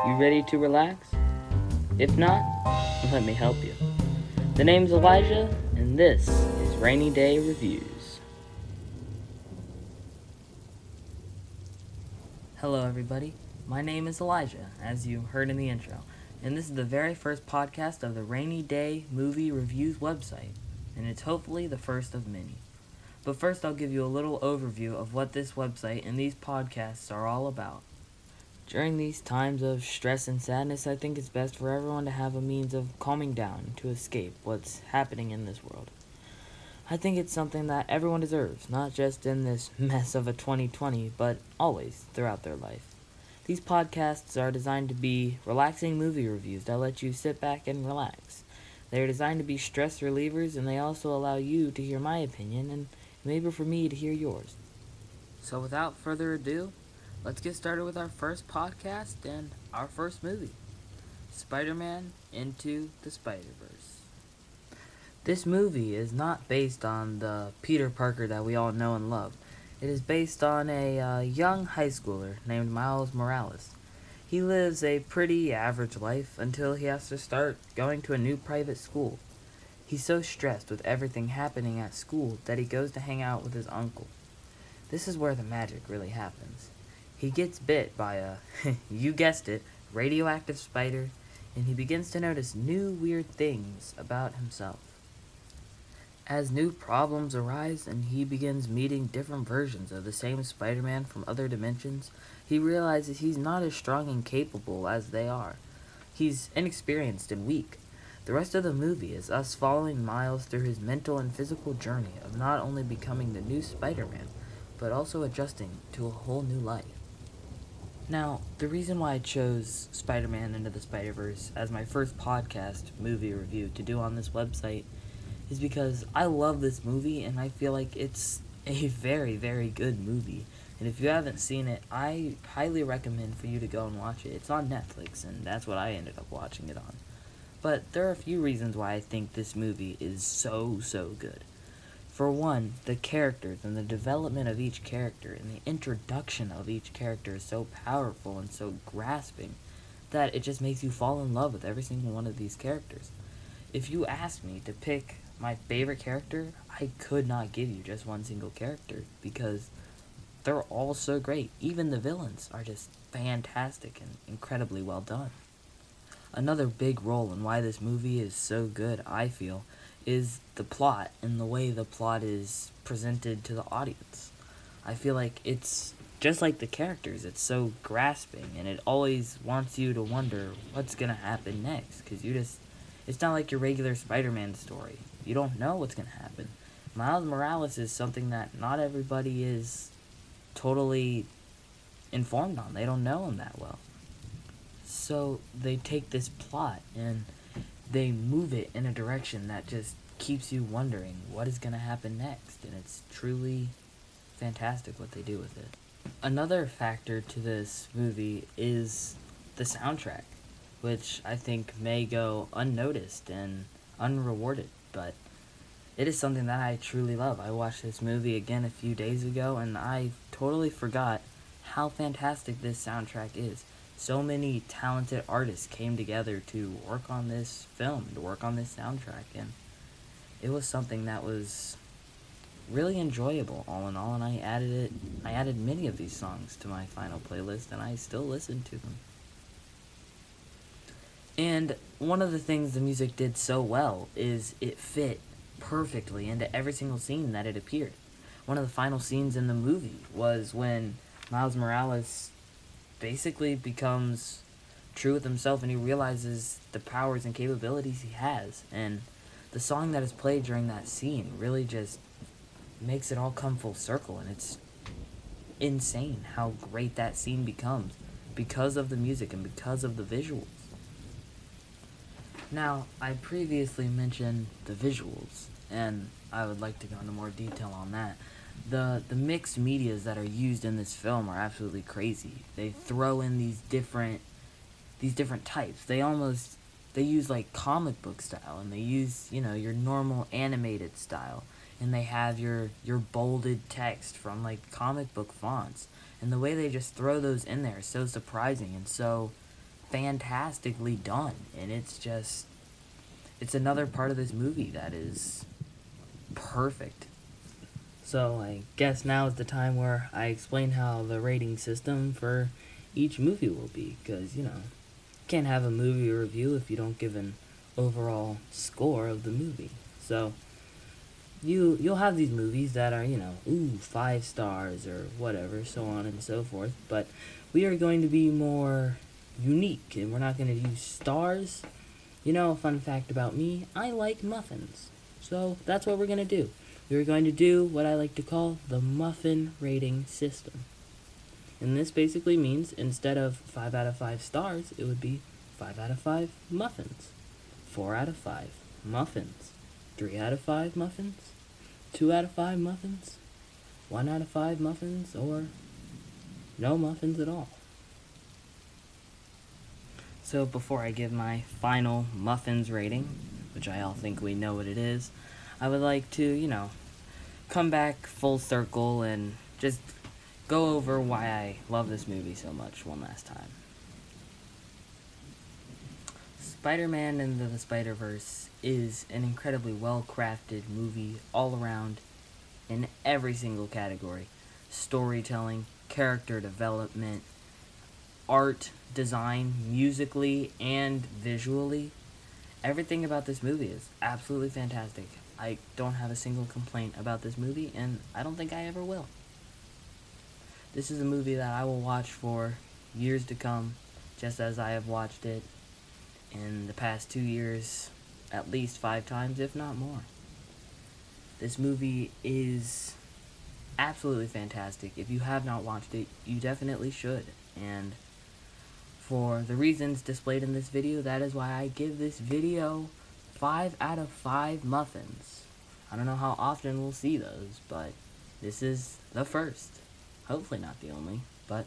You ready to relax? If not, let me help you. The name's Elijah, and this is Rainy Day Reviews. Hello, everybody. My name is Elijah, as you heard in the intro, and this is the very first podcast of the Rainy Day Movie Reviews website, and it's hopefully the first of many. But first, I'll give you a little overview of what this website and these podcasts are all about. During these times of stress and sadness, I think it's best for everyone to have a means of calming down to escape what's happening in this world. I think it's something that everyone deserves, not just in this mess of a 2020, but always throughout their life. These podcasts are designed to be relaxing movie reviews that let you sit back and relax. They are designed to be stress relievers, and they also allow you to hear my opinion and maybe for me to hear yours. So without further ado, let's get started with our first podcast and our first movie, Spider-Man Into the Spider-Verse. This movie is not based on the Peter Parker that we all know and love. It is based on a young high schooler named Miles Morales. He lives a pretty average life until he has to start going to a new private school. He's so stressed with everything happening at school that he goes to hang out with his uncle. This is where the magic really happens. He gets bit by a, you guessed it, radioactive spider, and he begins to notice new weird things about himself. As new problems arise and he begins meeting different versions of the same Spider-Man from other dimensions, he realizes he's not as strong and capable as they are. He's inexperienced and weak. The rest of the movie is us following Miles through his mental and physical journey of not only becoming the new Spider-Man, but also adjusting to a whole new life. Now, the reason why I chose Spider-Man Into the Spider-Verse as my first podcast movie review to do on this website is because I love this movie and I feel like it's a very, very good movie. And if you haven't seen it, I highly recommend for you to go and watch it. It's on Netflix, and that's what I ended up watching it on. But there are a few reasons why I think this movie is so good. For one, the characters and the development of each character and the introduction of each character is so powerful and so grasping that it just makes you fall in love with every single one of these characters. If you asked me to pick my favorite character, I could not give you just one single character because they're all so great. Even the villains are just fantastic and incredibly well done. Another big role in why this movie is so good, I feel, is the plot and the way the plot is presented to the audience. I feel like it's just like the characters, it's so grasping and it always wants you to wonder what's gonna happen next, because it's not like your regular Spider-Man story. You don't know what's gonna happen. Miles Morales is something that not everybody is totally informed on. They don't know him that well. So they take this plot and they move it in a direction that just keeps you wondering what is going to happen next, and it's truly fantastic what they do with it. Another factor to this movie is the soundtrack, which I think may go unnoticed and unrewarded, but it is something that I truly love. I watched this movie again a few days ago, and I totally forgot how fantastic this soundtrack is. So many talented artists came together to work on this film, to work on this soundtrack, and it was something that was really enjoyable all in all, and I added many of these songs to my final playlist, and I still listen to them. And one of the things the music did so well is it fit perfectly into every single scene that it appeared. One of the final scenes in the movie was when Miles Morales basically becomes true with himself and he realizes the powers and capabilities he has, and the song that is played during that scene really just makes it all come full circle, and it's insane how great that scene becomes because of the music and because of the visuals. Now, I previously mentioned the visuals, and I would like to go into more detail on that. The mixed medias that are used in this film are absolutely crazy. They throw in these different types. They use like comic book style, and they use, your normal animated style, and they have your bolded text from like comic book fonts. And the way they just throw those in there is so surprising and so fantastically done, and it's another part of this movie that is perfect. So I guess now is the time where I explain how the rating system for each movie will be, because, you can't have a movie review if you don't give an overall score of the movie. So you'll have these movies that are, 5 stars or whatever, so on and so forth, but we are going to be more unique, and we're not going to use stars. Fun fact about me, I like muffins. So that's what we're going to do. We're going to do what I like to call the muffin rating system. And this basically means instead of 5 out of 5 stars, it would be 5 out of 5 muffins, 4 out of 5 muffins, 3 out of 5 muffins, 2 out of 5 muffins, 1 out of 5 muffins, or no muffins at all. So before I give my final muffins rating, which I all think we know what it is, I would like to, come back full circle and just go over why I love this movie so much one last time. Spider-Man Into the Spider-Verse is an incredibly well-crafted movie all around in every single category. Storytelling, character development, art, design, musically, and visually. Everything about this movie is absolutely fantastic. I don't have a single complaint about this movie, and I don't think I ever will. This is a movie that I will watch for years to come, just as I have watched it in the past 2 years at least 5 times, if not more. This movie is absolutely fantastic. If you have not watched it, you definitely should. And for the reasons displayed in this video, that is why I give this video 5 out of 5 muffins. I don't know how often we'll see those, but this is the first. Hopefully not the only, but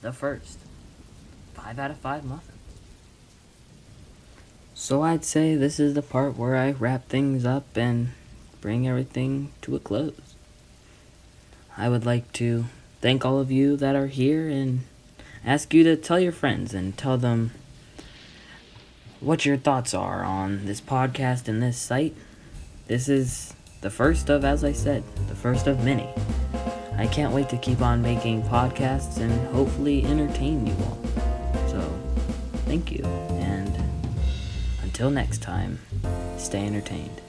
the first. 5 out of 5 muffins. So I'd say this is the part where I wrap things up and bring everything to a close. I would like to thank all of you that are here and ask you to tell your friends and tell them what your thoughts are on this podcast and this site. This is the first of, as I said, the first of many. I can't wait to keep on making podcasts and hopefully entertain you all. So, thank you, and until next time, stay entertained.